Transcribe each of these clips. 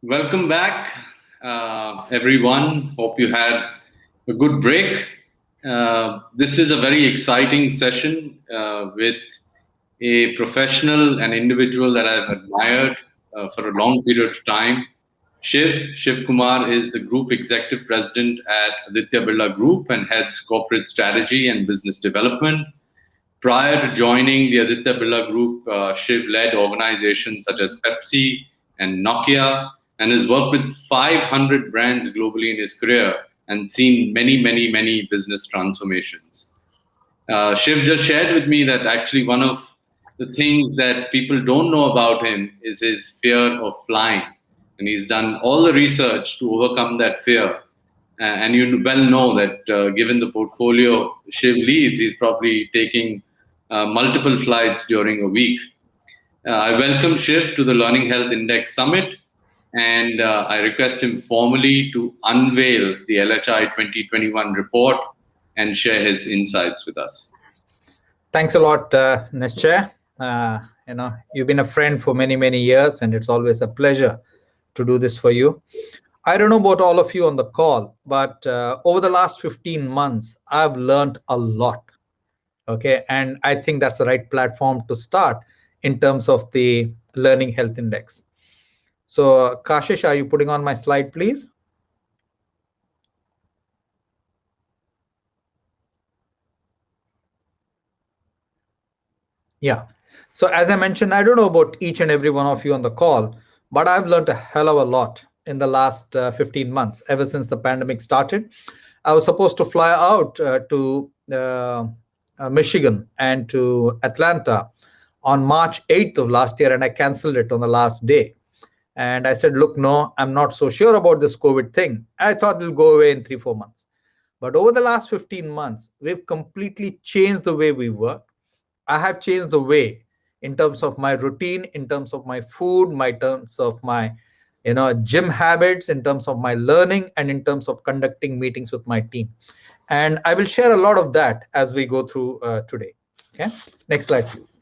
Welcome back, everyone. Hope you had a good break. This is a very exciting session with a professional and individual that I've admired for a long period of time. Shivakumar is the Group Executive President at Aditya Birla Group and heads corporate strategy and business development. Prior to joining the Aditya Birla Group, Shiv led organizations such as Pepsi and Nokia and has worked with 500 brands globally in his career and seen many business transformations. Shiv just shared with me that actually one of the things that people don't know about him is his fear of flying. And he's done all the research to overcome that fear. And you well know that given the portfolio Shiv leads, he's probably taking multiple flights during a week. I welcome Shiv to the Learning Health Index Summit, and I request him formally to unveil the LHI 2021 report and share his insights with us. Thanks a lot, Nisha. You've been a friend for many years, and it's always a pleasure to do this for you. I don't know about all of you on the call, but over the last 15 months, I've learned a lot. Okay, and I think that's the right platform to start in terms of the Learning Health Index. So, Kashish, are you putting on my slide, please? Yeah. So as I mentioned, I don't know about each and every one of you on the call, but I've learned a hell of a lot in the last 15 months, ever since the pandemic started. I was supposed to fly out to Michigan and to Atlanta on March 8th of last year, and I canceled it on the last day. And I said, look, no, I'm not so sure about this COVID thing. I thought it'll go away in 3-4 months. But over the last 15 months, we've completely changed the way we work. I have changed the way in terms of my routine, in terms of my food, my terms of my gym habits, in terms of my learning, and in terms of conducting meetings with my team. And I will share a lot of that as we go through today. Okay, next slide, please.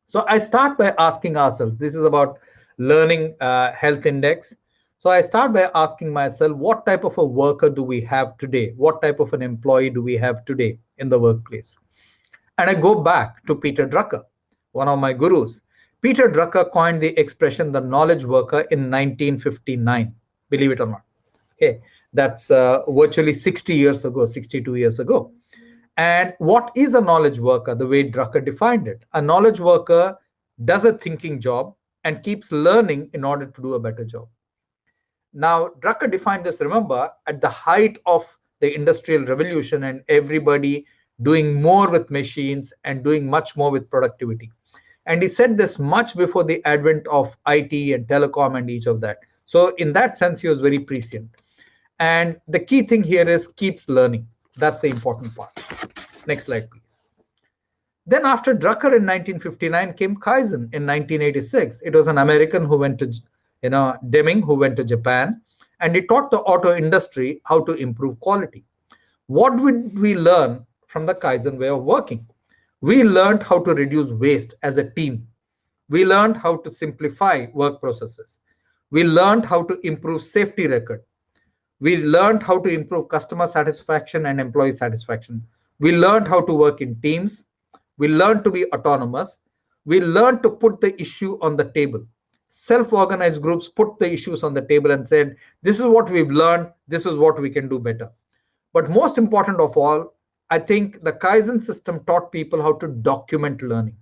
So I start by asking ourselves, this is about learning health index. So I start by asking myself, what type of a worker do we have today? What type of an employee do we have today in the workplace? And I go back to Peter Drucker, one of my gurus. Peter Drucker coined the expression the knowledge worker in 1959, believe it or not. Okay, that's virtually 60 years ago, 62 years ago. And what is a knowledge worker? The way Drucker defined it. A knowledge worker does a thinking job and keeps learning in order to do a better job. Now, Drucker defined this, remember, at the height of the Industrial Revolution and everybody doing more with machines and doing much more with productivity. And he said this much before the advent of IT and telecom and each of that. So in that sense, he was very prescient. And the key thing here is keeps learning. That's the important part. Next slide, please. Then after Drucker in 1959 came Kaizen in 1986. It was an American who went to, Deming, who went to Japan, and he taught the auto industry how to improve quality. What did we learn from the Kaizen way of working? We learned how to reduce waste as a team. We learned how to simplify work processes. We learned how to improve safety record. We learned how to improve customer satisfaction and employee satisfaction. We learned how to work in teams. We learned to be autonomous. We learned to put the issue on the table. Self-organized groups put the issues on the table and said, this is what we've learned. This is what we can do better. But most important of all, I think the Kaizen system taught people how to document learning.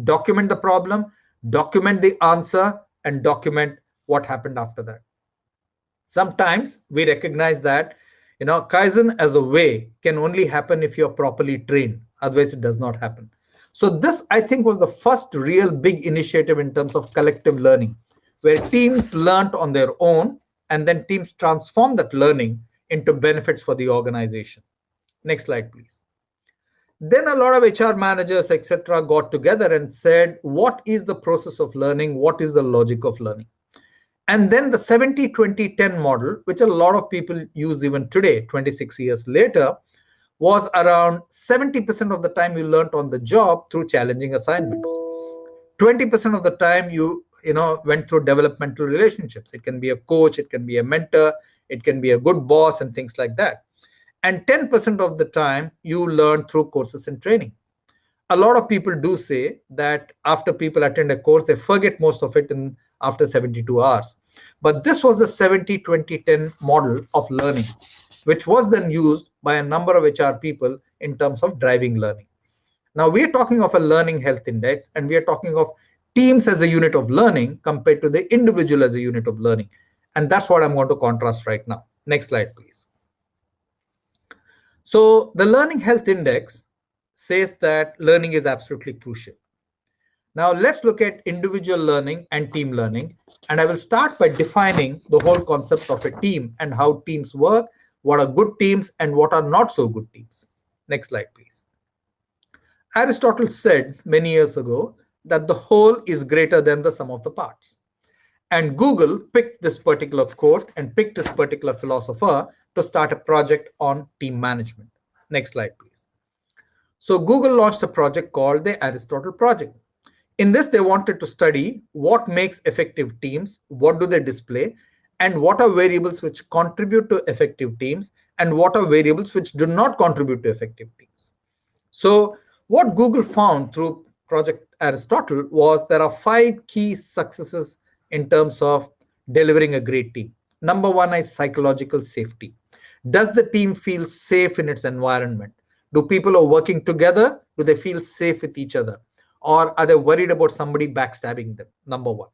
Document the problem, document the answer, and document what happened after that. Sometimes we recognize that Kaizen as a way can only happen if you're properly trained. Otherwise, it does not happen. So this, I think, was the first real big initiative in terms of collective learning, where teams learned on their own, and then teams transformed that learning into benefits for the organization. Next slide, please. Then a lot of HR managers, etc., got together and said, what is the process of learning? What is the logic of learning? And then the 70-20-10 model, which a lot of people use even today, 26 years later, was around 70% of the time you learned on the job through challenging assignments. 20% of the time you went through developmental relationships. It can be a coach, it can be a mentor, it can be a good boss, and things like that. And 10% of the time you learn through courses and training. A lot of people do say that after people attend a course, they forget most of it in after 72 hours. But this was the 70-20-10 model of learning, which was then used by a number of HR people in terms of driving learning. Now we are talking of a learning health index, and we are talking of teams as a unit of learning compared to the individual as a unit of learning. And that's what I'm going to contrast right now. Next slide, please. So the learning health index says that learning is absolutely crucial. Now let's look at individual learning and team learning. And I will start by defining the whole concept of a team and how teams work, what are good teams and what are not so good teams. Next slide, please. Aristotle said many years ago that the whole is greater than the sum of the parts. And Google picked this particular quote and picked this particular philosopher to start a project on team management. Next slide, please. So Google launched a project called the Aristotle Project. In this, they wanted to study what makes effective teams, what do they display, and what are variables which contribute to effective teams, and what are variables which do not contribute to effective teams. So what Google found through Project Aristotle was there are 5 key successes in terms of delivering a great team. Number 1 is psychological safety. Does the team feel safe in its environment? Do people who are working together, do they feel safe with each other? Or are they worried about somebody backstabbing them? Number 1.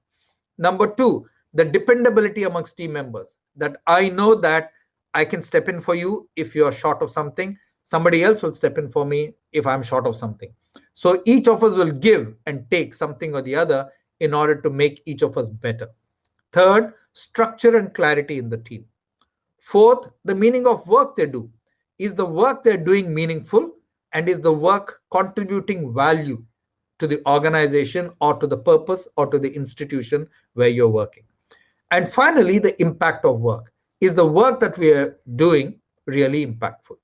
Number 2, the dependability amongst team members. That I know that I can step in for you if you're short of something. Somebody else will step in for me if I'm short of something. So each of us will give and take something or the other in order to make each of us better. Third, structure and clarity in the team. Fourth, the meaning of work they do. Is the work they're doing meaningful, and is the work contributing value to the organization or to the purpose or to the institution where you're working? And finally, the impact of work. Is the work that we are doing really impactful?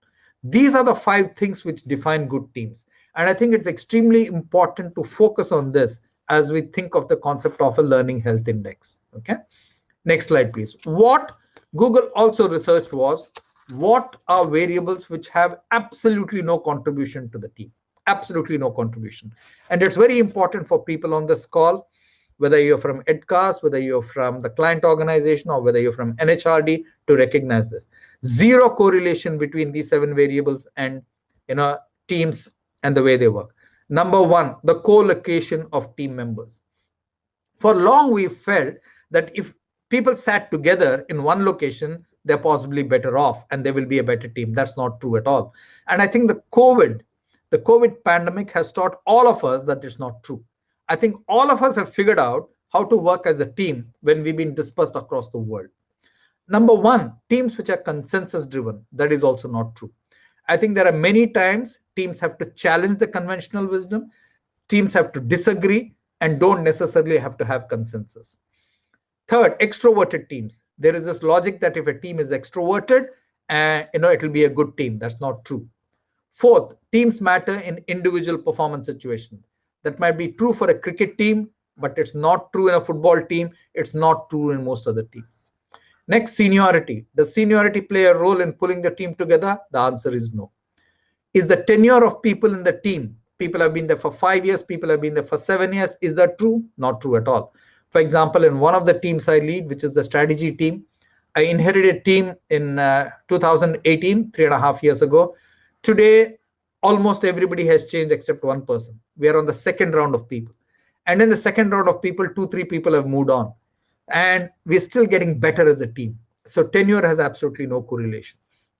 These are the 5 things which define good teams. And I think it's extremely important to focus on this as we think of the concept of a learning health index. Okay. Next slide, please. What Google also researched was what are variables which have absolutely no contribution to the team. Absolutely no contribution. And it's very important for people on this call, whether you're from EdCast's, whether you're from the client organization, or whether you're from NHRD, to recognize this. Zero correlation between these 7 variables and teams and the way they work. Number 1, the co-location of team members. For long, we felt that if people sat together in one location, they're possibly better off and they will be a better team. That's not true at all. And I think the COVID pandemic has taught all of us that it's not true. I think all of us have figured out how to work as a team when we've been dispersed across the world. Number 1, teams which are consensus driven. That is also not true. I think there are many times teams have to challenge the conventional wisdom. Teams have to disagree and don't necessarily have to have consensus. Third, extroverted teams. There is this logic that if a team is extroverted, it will be a good team. That's not true. Fourth, teams matter in individual performance situations. That might be true for a cricket team, but it's not true in a football team. It's not true in most other teams. Next, seniority. Does seniority play a role in pulling the team together? The answer is no. Is the tenure of people in the team? People have been there for 5 years, people have been there for 7 years. Is that true? Not true at all. For example, in one of the teams I lead, which is the strategy team, I inherited a team in 2018, 3.5 years ago. Today, almost everybody has changed except one person. We are on the second round of people. And in the second round of people, 2-3 people have moved on. And we're still getting better as a team. So tenure has absolutely no correlation.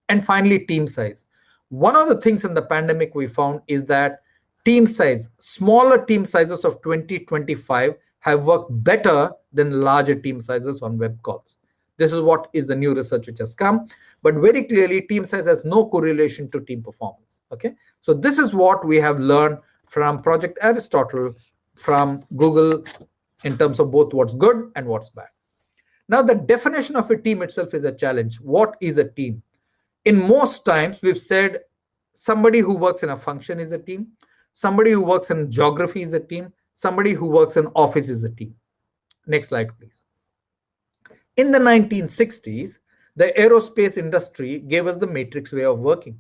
And finally, team size. One of the things in the pandemic we found is that team size, smaller team sizes of 20-25 have worked better than larger team sizes on web calls. This is what is the new research which has come. But very clearly, team size has no correlation to team performance. Okay, so this is what we have learned from Project Aristotle, from Google, in terms of both what's good and what's bad. Now, the definition of a team itself is a challenge. What is a team? In most times, we've said somebody who works in a function is a team. Somebody who works in geography is a team. Somebody who works in office is a team. Next slide, please. In the 1960s, the aerospace industry gave us the matrix way of working.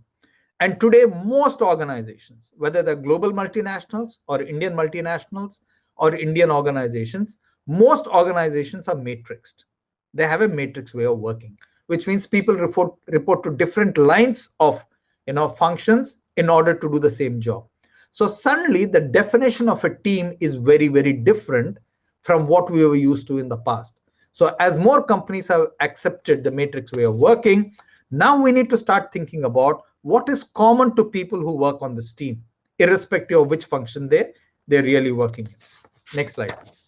And today, most organizations, whether they're global multinationals or Indian multinationals or Indian organizations, most organizations are matrixed. They have a matrix way of working, which means people report to different lines of functions in order to do the same job. So suddenly the definition of a team is very, very different from what we were used to in the past. So as more companies have accepted the matrix way of working, now we need to start thinking about what is common to people who work on this team, irrespective of which function they're really working in. Next slide, please.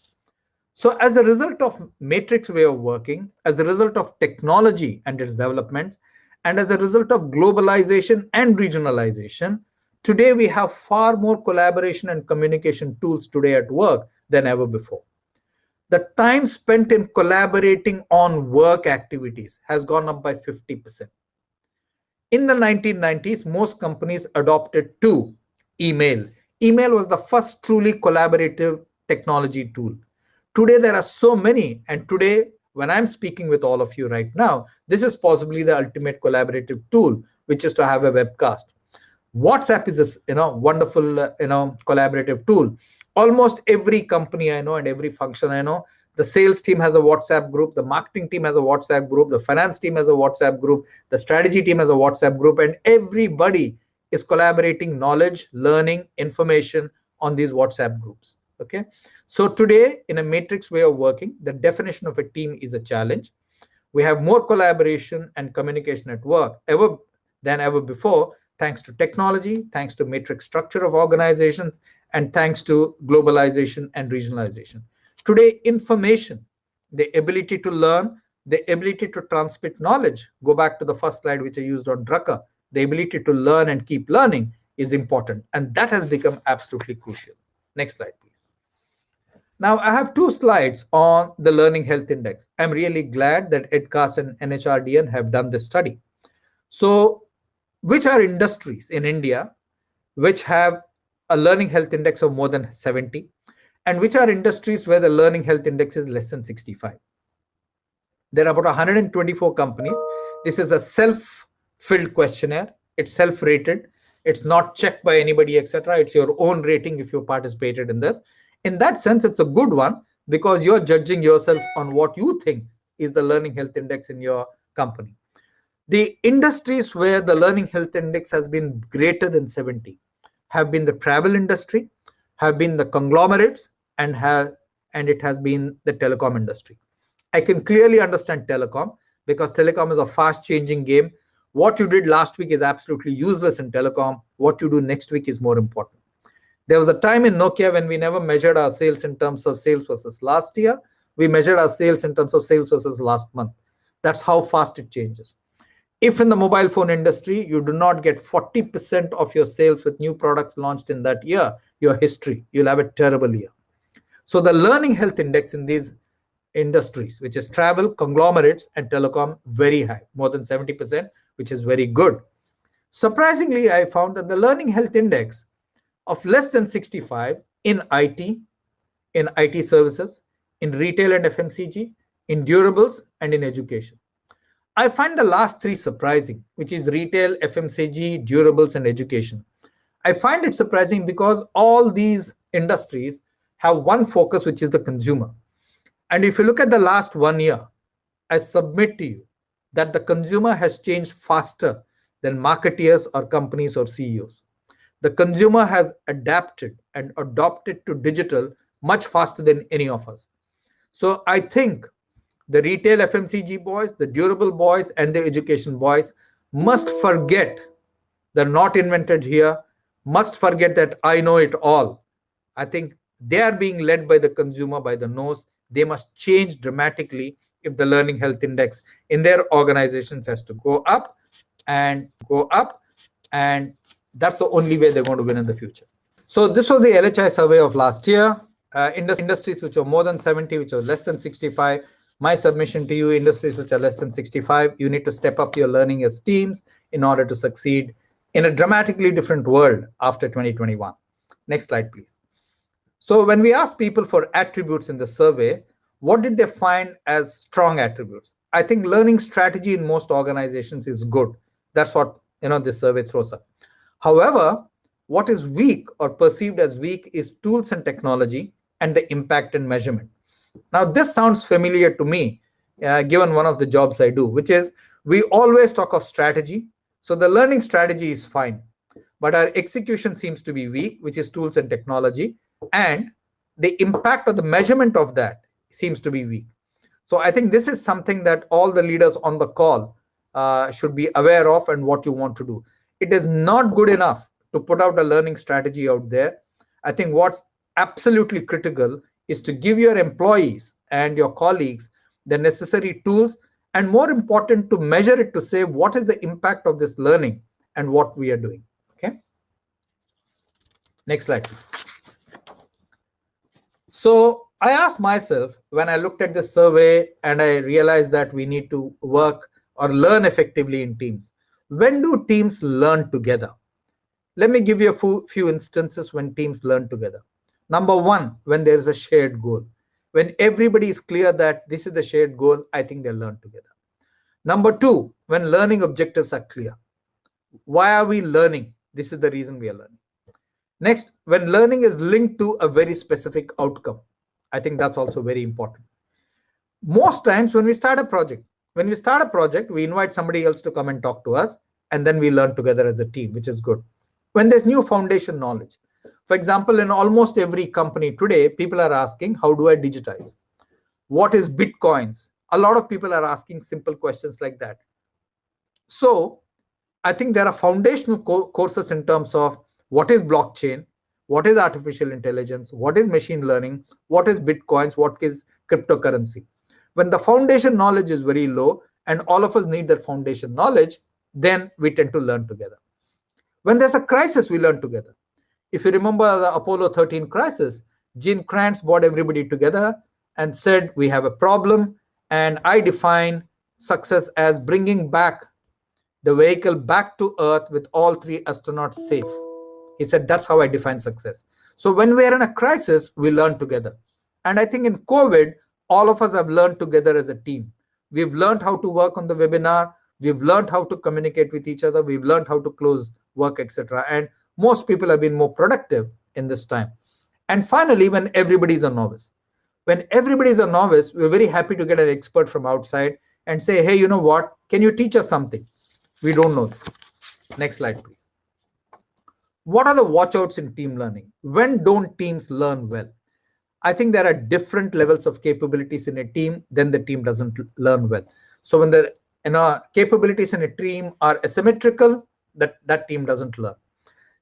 So as a result of matrix way of working, as a result of technology and its developments, and as a result of globalization and regionalization, today we have far more collaboration and communication tools today at work than ever before. The time spent in collaborating on work activities has gone up by 50%. In the 1990s, most companies adopted email. Email was the first truly collaborative technology tool. Today, there are so many. And today, when I'm speaking with all of you right now, this is possibly the ultimate collaborative tool, which is to have a webcast. WhatsApp is a wonderful collaborative tool. Almost every company I know and every function I know, the sales team has a WhatsApp group, the marketing team has a WhatsApp group, the finance team has a WhatsApp group, the strategy team has a WhatsApp group, and everybody is collaborating knowledge, learning, information on these WhatsApp groups. Okay. So today, in a matrix way of working, the definition of a team is a challenge. We have more collaboration and communication at work than ever before, thanks to technology, thanks to matrix structure of organizations, and thanks to globalization and regionalization. Today, information, the ability to learn, the ability to transmit knowledge, go back to the first slide which I used on Drucker, the ability to learn and keep learning is important. And that has become absolutely crucial. Next slide, please. Now, I have two slides on the Learning Health Index. I'm really glad that EdCast's and NHRDN have done this study. So, which are industries in India which have a Learning Health Index of more than 70? And which are industries where the Learning Health Index is less than 65? There are about 124 companies. This is a self-filled questionnaire. It's self-rated. It's not checked by anybody, etc. It's your own rating if you participated in this. In that sense, it's a good one because you're judging yourself on what you think is the Learning Health Index in your company. The industries where the Learning Health Index has been greater than 70 have been the travel industry, have been the conglomerates, and it has been the telecom industry. I can clearly understand telecom because telecom is a fast-changing game. What you did last week is absolutely useless in telecom. What you do next week is more important. There was a time in Nokia when we never measured our sales in terms of sales versus last year. We measured our sales in terms of sales versus last month. That's how fast it changes. If in the mobile phone industry, you do not get 40% of your sales with new products launched in that year, your history, you'll have a terrible year. So the Learning Health Index in these industries, which is travel, conglomerates, and telecom, very high, more than 70%, which is very good. Surprisingly, I found that the Learning Health Index of less than 65 in IT services, in retail and FMCG, in durables, and in education. I find the last three surprising, which is retail, FMCG, durables, and education. I find it surprising because all these industries have one focus, which is the consumer. And if you look at the last 1 year, I submit to you that the consumer has changed faster than marketeers or companies or CEOs. The consumer has adapted and adopted to digital much faster than any of us. So I think the retail FMCG boys, the durable boys, and the education boys must forget the not invented here, must forget that I know it all. I think they are being led by the consumer, by the nose. They must change dramatically if the Learning Health Index in their organizations has to go up, and that's the only way they're going to win in the future. So this was the LHI survey of last year. Industries which are more than 70, which are less than 65. My submission to you, industries which are less than 65, you need to step up your learning as teams in order to succeed in a dramatically different world after 2021. Next slide, please. So when we ask people for attributes in the survey, What did they find as strong attributes? I think learning strategy in most organizations is good. That's what this survey throws up. However, what is weak or perceived as weak is tools and technology and the impact and measurement. Now, this sounds familiar to me, given one of the jobs I do, which is we always talk of strategy. So the learning strategy is fine, but our execution seems to be weak, which is tools and technology, and the impact or the measurement of that seems to be weak. So I think this is something that all the leaders on the call should be aware of and what you want to do. It is not good enough to put out a learning strategy out there. I think what's absolutely critical is to give your employees and your colleagues the necessary tools, and more important, to measure it to say what is the impact of this learning and what we are doing. Okay. Next slide, please. So I asked myself when I looked at this survey and I realized that we need to work or learn effectively in teams. When do teams learn together? Let me give you a few instances when teams learn together. Number one, when there is a shared goal. When everybody is clear that this is the shared goal, I think they learn together. Number two, when learning objectives are clear. Why are we learning? This is the reason we are learning. Next, when learning is linked to a very specific outcome. I think that's also very important. Most times when we start a project, we invite somebody else to come and talk to us, and then we learn together as a team, which is good. When there's new foundation knowledge, for example, in almost every company today, people are asking, how do I digitize? What is Bitcoins? A lot of people are asking simple questions like that. So I think there are foundational courses in terms of what is blockchain, what is artificial intelligence, what is machine learning, what is Bitcoins, what is cryptocurrency. When the foundation knowledge is very low and all of us need that foundation knowledge, then we tend to learn together. When there's a crisis, we learn together. If you remember the Apollo 13 crisis, Gene Kranz brought everybody together and said, we have a problem, and I define success as bringing back the vehicle back to Earth with all 3 astronauts safe. He said, that's how I define success. So when we're in a crisis, we learn together. And I think in COVID, all of us have learned together as a team. We've learned how to work on the webinar. We've learned how to communicate with each other. We've learned how to close work, etc. And most people have been more productive in this time. And finally, when everybody is a novice. When everybody is a novice, we're very happy to get an expert from outside and say, hey, you know what? Can you teach us something? We don't know this. Next slide, please. What are the watchouts in team learning? When don't teams learn well? I think there are different levels of capabilities in a team, then the team doesn't learn well. So when the capabilities in a team are asymmetrical, that team doesn't learn.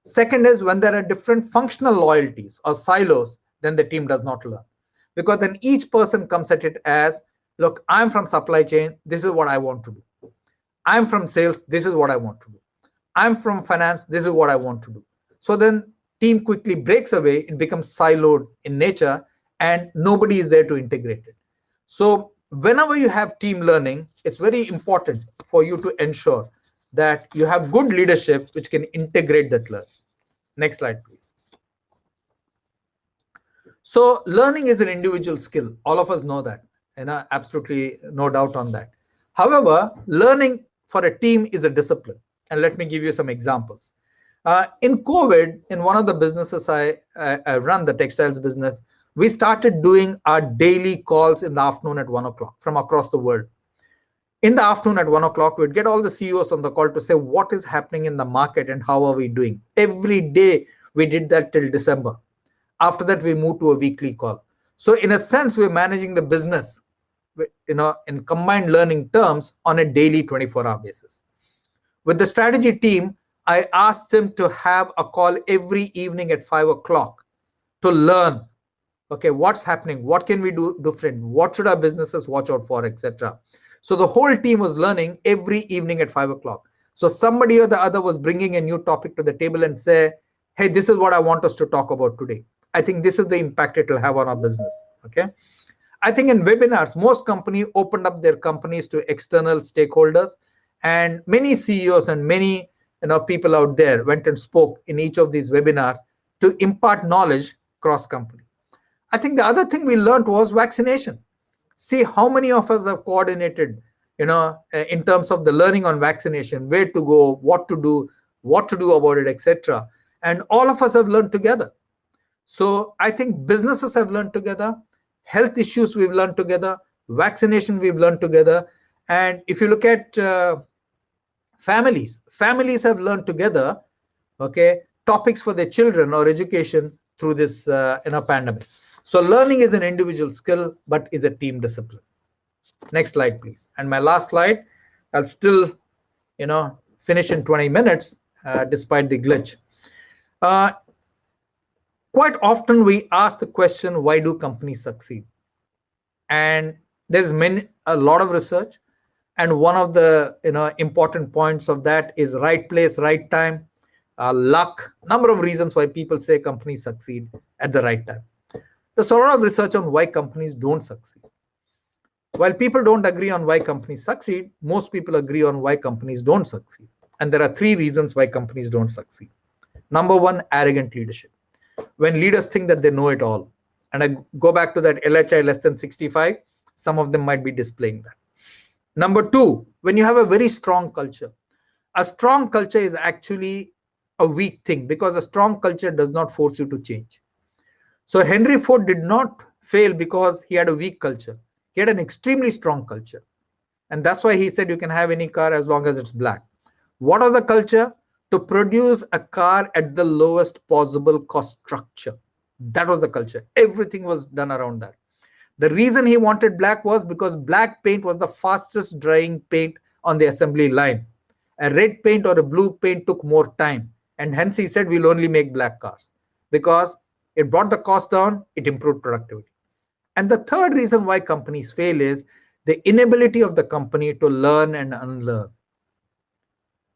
Second is when there are different functional loyalties or silos, then the team does not learn. Because then each person comes at it as, look, I'm from supply chain, this is what I want to do. I'm from sales, this is what I want to do. I'm from finance, this is what I want to do. So then team quickly breaks away, it becomes siloed in nature, and nobody is there to integrate it. So whenever you have team learning, it's very important for you to ensure that you have good leadership which can integrate that learning. Next slide, please. So learning is an individual skill. All of us know that, absolutely no doubt on that. However, learning for a team is a discipline. And let me give you some examples. In COVID, in one of the businesses I run, the textiles business, we started doing our daily calls in the afternoon at 1 o'clock from across the world. In the afternoon at 1 o'clock, we'd get all the CEOs on the call to say what is happening in the market and how are we doing. Every day we did that till December. After that, we moved to a weekly call. So in a sense, we're managing the business, in combined learning terms on a daily 24-hour basis. With the strategy team, I asked them to have a call every evening at 5 o'clock to learn, okay, what's happening, what can we do different, what should our businesses watch out for, etc. So the whole team was learning every evening at 5 o'clock. So somebody or the other was bringing a new topic to the table and say, hey, this is what I want us to talk about today. I think this is the impact it will have on our business. Okay. I think in webinars, most companies opened up their companies to external stakeholders, and many CEOs and many people out there went and spoke in each of these webinars to impart knowledge cross company. I think the other thing we learned was vaccination. See how many of us have coordinated, in terms of the learning on vaccination, where to go, what to do about it, etc. And all of us have learned together. So I think businesses have learned together, health issues we've learned together, vaccination we've learned together. And if you look at families have learned together, okay, topics for their children or education through this pandemic. So learning is an individual skill, but is a team discipline. Next slide, please. And my last slide, I'll still, finish in 20 minutes, despite the glitch. Quite often we ask the question, why do companies succeed? And there's a lot of research. And one of the important points of that is right place, right time, luck, number of reasons why people say companies succeed at the right time. There's a lot of research on why companies don't succeed. While people don't agree on why companies succeed, most people agree on why companies don't succeed. And there are three reasons why companies don't succeed. Number one, arrogant leadership. When leaders think that they know it all. And I go back to that LHI less than 65, some of them might be displaying that. Number two, when you have a very strong culture. A strong culture is actually a weak thing because a strong culture does not force you to change. So Henry Ford did not fail because he had a weak culture. He had an extremely strong culture. And that's why he said you can have any car as long as it's black. What was the culture? To produce a car at the lowest possible cost structure. That was the culture. Everything was done around that. The reason he wanted black was because black paint was the fastest drying paint on the assembly line. A red paint or a blue paint took more time. And hence he said, we'll only make black cars because it brought the cost down, it improved productivity. And the third reason why companies fail is the inability of the company to learn and unlearn.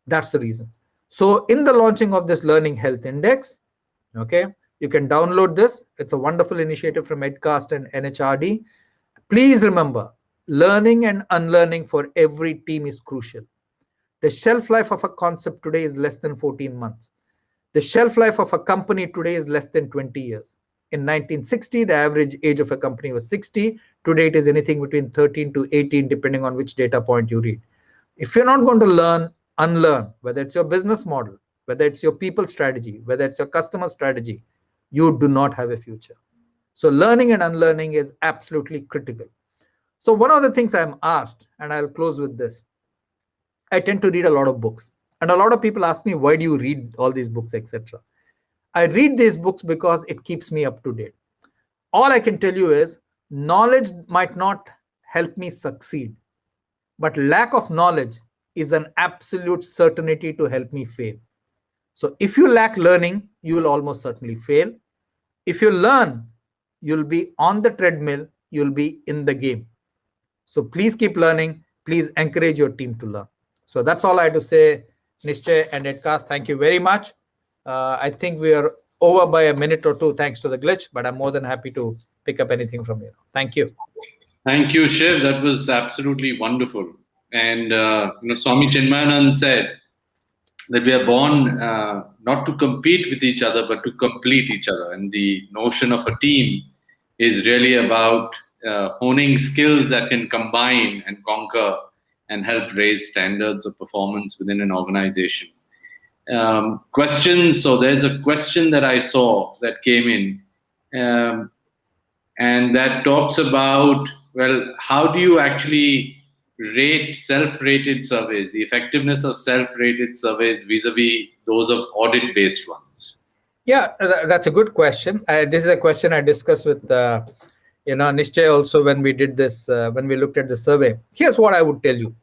That's the reason. So in the launching of this Learning Health Index, okay, you can download this. It's a wonderful initiative from EdCast and NHRD. Please remember, learning and unlearning for every team is crucial. The shelf life of a concept today is less than 14 months. The shelf life of a company today is less than 20 years. In 1960, the average age of a company was 60. Today, it is anything between 13 to 18, depending on which data point you read. If you're not going to learn, unlearn, whether it's your business model, whether it's your people strategy, whether it's your customer strategy, you do not have a future. So learning and unlearning is absolutely critical. So one of the things I'm asked, and I'll close with this, I tend to read a lot of books. And a lot of people ask me, why do you read all these books, etc.? I read these books because it keeps me up to date. All I can tell you is knowledge might not help me succeed, but lack of knowledge is an absolute certainty to help me fail. So if you lack learning, you will almost certainly fail. If you learn, you'll be on the treadmill, you'll be in the game. So please keep learning. Please encourage your team to learn. So that's all I had to say, Nishchay and EdCast. Thank you very much. I think we are over by a minute or two thanks to the glitch, but I'm more than happy to pick up anything from you. Thank you. Thank you, Shiv. That was absolutely wonderful. And Swami Chinmayanand said that we are born not to compete with each other, but to complete each other. And the notion of a team is really about honing skills that can combine and conquer and help raise standards of performance within an organization. Questions. So there's a question that I saw that came in, and that talks about, well, how do you actually rate self-rated surveys, the effectiveness of self-rated surveys vis-a-vis those of audit-based ones? Yeah, that's a good question. This is a question I discussed with Nishchay also when we did this, when we looked at the survey. Here's what I would tell you.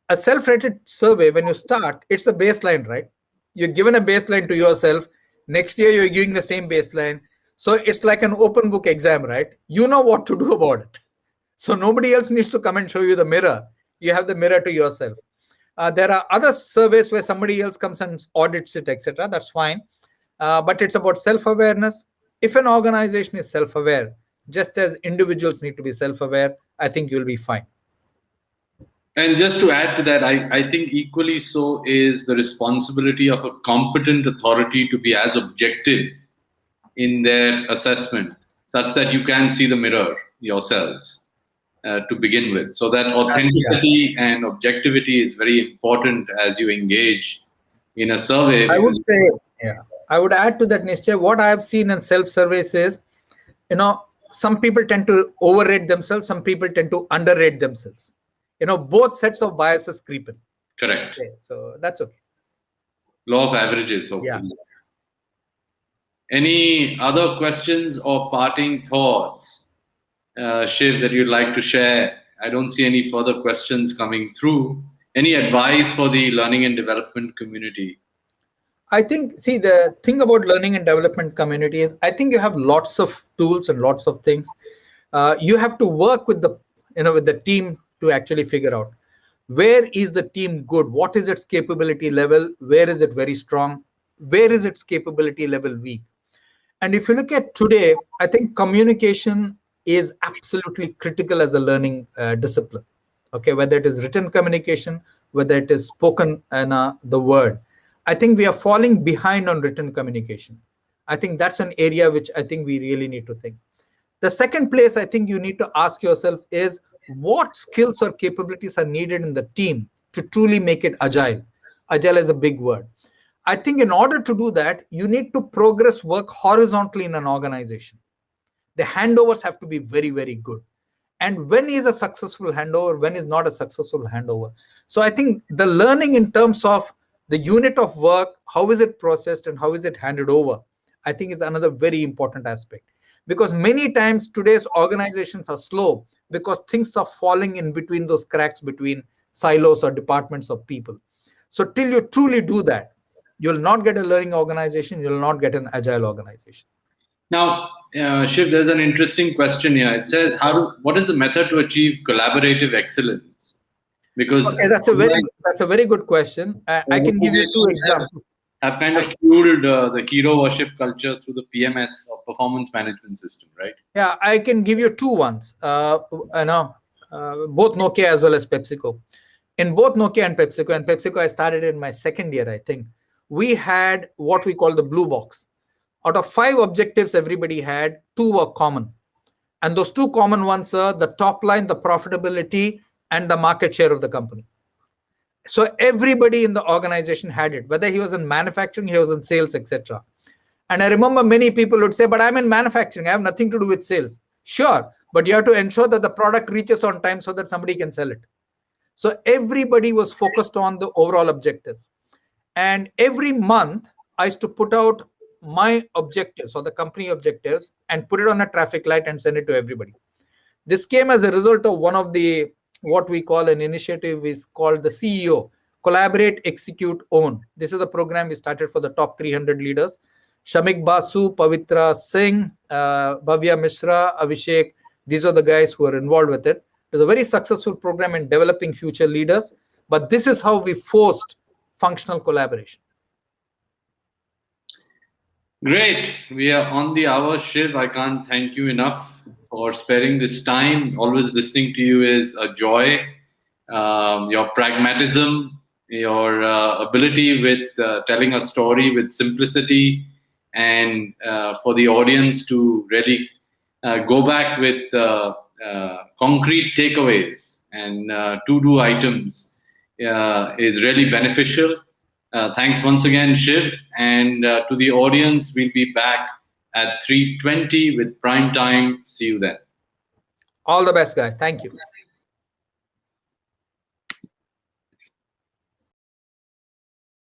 A self-rated survey, when you start, it's the baseline, right? You're given a baseline to yourself. Next year, you're giving the same baseline. So it's like an open book exam, right? You know what to do about it. So nobody else needs to come and show you the mirror. You have the mirror to yourself. There are other surveys where somebody else comes and audits it, etc. That's fine. But it's about self-awareness. If an organization is self-aware, just as individuals need to be self-aware, I think you'll be fine. And just to add to that, I think equally so is the responsibility of a competent authority to be as objective in their assessment, such that you can see the mirror yourselves. to begin with. So that Yeah. authenticity and objectivity is very important as you engage in a survey, I would because say, yeah, I would add to that, Nishchay, what I have seen in self-service is, some people tend to overrate themselves, some people tend to underrate themselves. Both sets of biases creep in. correct. Okay, so that's okay. Law of averages, Yeah. hopefully. Any other questions or parting thoughts, Shiv, that you'd like to share? I don't see any further questions coming through. Any advice for the learning and development community? I think, see, the thing about learning and development community is, I think you have lots of tools and lots of things. You have to work with the team to actually figure out where is the team good, what is its capability level, where is it very strong, where is its capability level weak. And if you look at today, I think communication is absolutely critical as a learning discipline. Okay, whether it is written communication, whether it is spoken and the word. I think we are falling behind on written communication. I think that's an area which I think we really need to think. The second place I think you need to ask yourself is, what skills or capabilities are needed in the team to truly make it agile? Agile is a big word. I think in order to do that, you need to progress work horizontally in an organization. The handovers have to be very, very good. And when is a successful handover, when is not a successful handover? So I think the learning in terms of the unit of work, how is it processed and how is it handed over, I think is another very important aspect. Because many times today's organizations are slow because things are falling in between those cracks between silos or departments of people. So till you truly do that, you'll not get a learning organization, you'll not get an agile organization. Now, Shiv, there's an interesting question here. It says, what is the method to achieve collaborative excellence? Because Okay, that's a very good question. I can give you two organizations examples. have kind of I, fueled the hero worship culture through the PMS or performance management system, right? yeah, I can give you two ones. Both Nokia as well as PepsiCo. In both Nokia and PepsiCo, I started in my second year, I think. We had what we call the blue box. Out of 5 objectives everybody had, 2 were common. And those 2 common ones are the top line, the profitability, and the market share of the company. So everybody in the organization had it, whether he was in manufacturing, he was in sales, etc. And I remember many people would say, but I'm in manufacturing, I have nothing to do with sales. Sure, but you have to ensure that the product reaches on time so that somebody can sell it. So everybody was focused on the overall objectives. And every month, I used to put out my objectives or the company objectives and put it on a traffic light and send it to everybody. This came as a result of one of the what we call an initiative is called the CEO, Collaborate, Execute, Own. This is a program we started for the top 300 leaders. Shamik Basu, Pavitra Singh, Bhavya Mishra, Abhishek, these are the guys who are involved with it. It was a very successful program in developing future leaders, but this is how we forced functional collaboration. Great. We are on the hour, Shiv. I can't thank you enough for sparing this time. Always listening to you is a joy. Your pragmatism, your ability with telling a story with simplicity, and for the audience to really go back with concrete takeaways and to-do items is really beneficial. Thanks once again, Shiv. And to the audience, we'll be back at 3:20 with prime time. See you then. All the best, guys. Thank you.